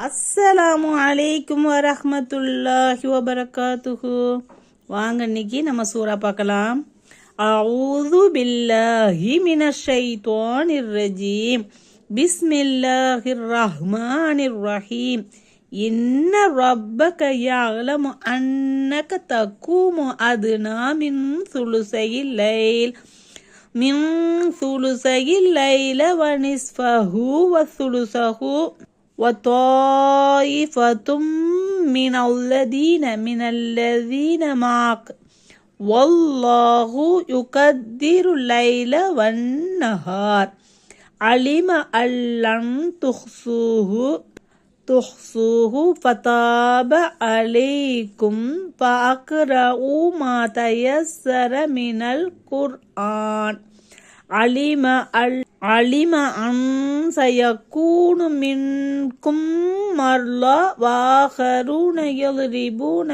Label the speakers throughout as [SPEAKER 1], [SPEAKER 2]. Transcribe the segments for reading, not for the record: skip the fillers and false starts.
[SPEAKER 1] அஸ்ஸலாமு அலைக்கும் வரஹ்மத்துல்லாஹி வபரகாத்துஹு. வாங்க இன்னைக்கு நம்ம சூரா பார்க்கலாம். அஊது பில்லாஹி மினஷ் ஷைத்தானிர் ரஜீம். பிஸ்மில்லாஹிர் ரஹ்மானிர் ரஹீம். இன்ன ரப்பக யஅலமு அன்னக தகூமு அத்னா மின் சுலுஸைல் லைல வ நிஸ்ஃபஹு வ சுலுஸஹு وطائفة من الذين معك والله يقدر الليل والنهار علم أن لن تحصوه فتاب عليكم فاقرؤوا ما تيسر من القرآن علم أن سيكون منكم مرضى وآخرون يضربون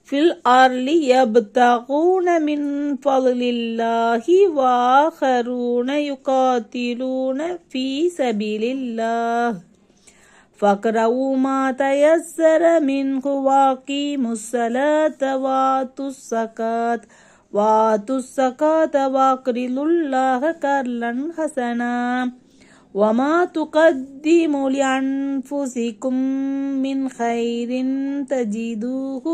[SPEAKER 1] في الأرض يبتغون من فضل الله وآخرون يقاتلون في سبيل الله فاقرؤوا ما تيسر منه وأقيموا الصلاة وآتوا الزكاة وأقرضوا الله قرضا حسنا وما تقدموا لأنفسكم من خير تجدوه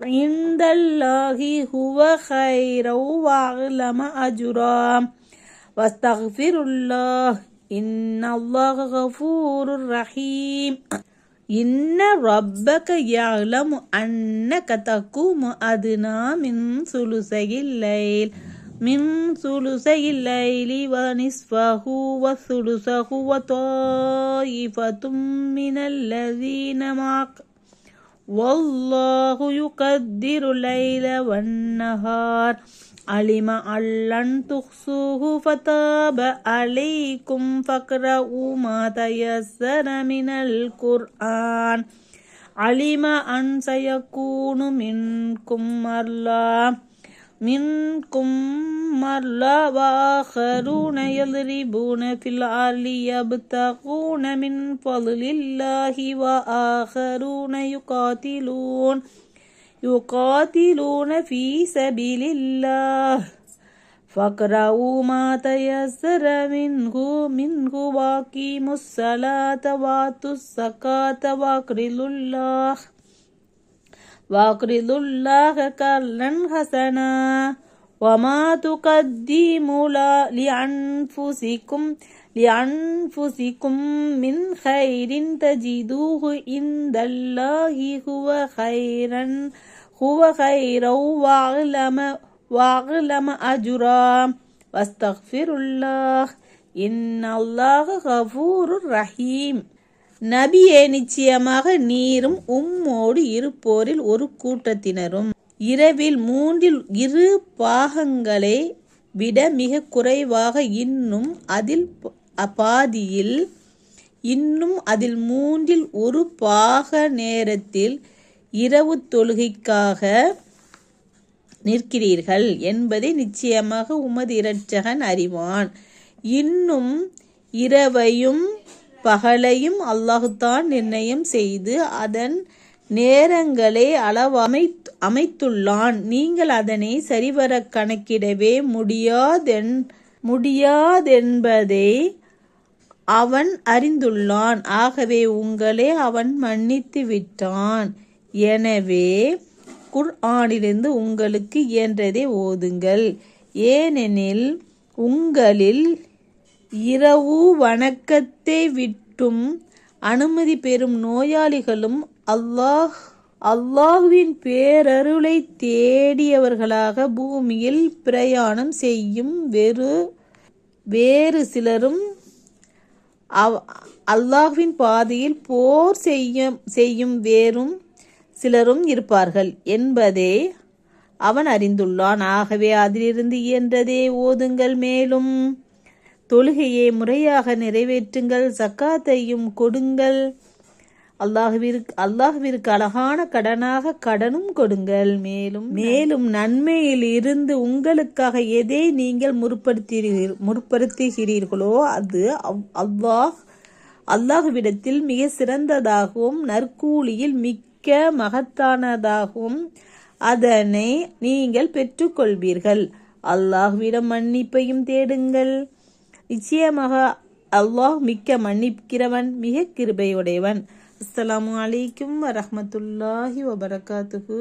[SPEAKER 1] عند الله هو خيرا وأعظم أجرا واستغفروا الله إن الله غفور رحيم. இன்ன ரப்பக யஅலமு அன்னக தகூமு அத்னா மின் சுலுஸைல் லைலி வ நிஸ்ஃபஹு வ சுலுஸஹு வ தாயிஃபத்தும் மினல்லதீன மஅக் வல்லாஹு யுகத்திரு லைல வன்னஹார் علم أن لن تحصوه فتاب عليكم فاقرؤوا ما تيسر من القرآن علم أن سيكون منكم مرضى وآخرون يضربون في الأرض يبتغون من فضل الله وآخرون يقاتلون في سبيل الله فاقرؤوا ما تيسر منه وأقيموا الصلاة وآتوا الزكاة وأقرضوا الله قرضا حسنا وما تقدموا لأنفسكم من خير تجدوه عند الله هو خيرا وأعظم أجرا واستغفروا الله إن الله غفور رحيم. நபியே, நிச்சயமாக நீரும் உம்மோடு இருப்போரில் ஒரு கூட்டத்தினரும் இரவில் 2 பாகங்களை விட மிக குறைவாக இன்னும் அதில் 1/3 பாக நேரத்தில் இரவு தொழுகைக்காக நிற்கிறீர்கள் என்பதை நிச்சயமாக உமது இரட்சகன் அறிவான். இன்னும் இரவையும் பகலையும் அல்லாஹ்தான் நிர்ணயம் செய்து அதன் நேரங்களை அளவு அமைத்துள்ளான். நீங்கள் அதனை சரிவர கணக்கிடவே முடியாதென்பதை அவன் அறிந்துள்ளான். ஆகவே உங்களை அவன் மன்னித்து விட்டான். எனவே குர்ஆனிலிருந்து உங்களுக்கு இயன்றதை ஓதுங்கள். ஏனெனில் உங்களில் இரவு வணக்கத்தை விட்டும் அனுமதி பெறும் நோயாளிகளும் அல்லாஹ்வின் பேரருளை தேடியவர்களாக பூமியில் பிரயாணம் செய்யும் வேறு சிலரும் அல்லாஹ்வின் பாதையில் போர் செய்யும் வேறும் சிலரும் இருப்பார்கள் என்பதை அவன் அறிந்துள்ளான். ஆகவே அதிலிருந்து இயன்றதை ஓதுங்கள். மேலும் தொழுகையை முறையாக நிறைவேற்றுங்கள். ஜக்காத்தையும் கொடுங்கள். அல்லாஹ்விற்கு அழகான கடனாக கடனும் கொடுங்கள். மேலும் நன்மையில் இருந்து உங்களுக்காக எதை நீங்கள் முற்படுத்துகிறீர்களோ அது அல்லாஹ்விடத்தில் மிக சிறந்ததாகவும் நற்கூலியில் மிக்க மகத்தானதாகவும் அதனை நீங்கள் பெற்றுக்கொள்வீர்கள். அல்லாஹ்விடம் மன்னிப்பையும் தேடுங்கள். நிச்சயமாக அல்லாஹ் மிக்க மன்னிக்கிறவன், மிக கிருபையுடையவன். அஸ்ஸலாமு அலைக்கும் வரஹ்மத்துல்லாஹி வபரகாத்துஹு.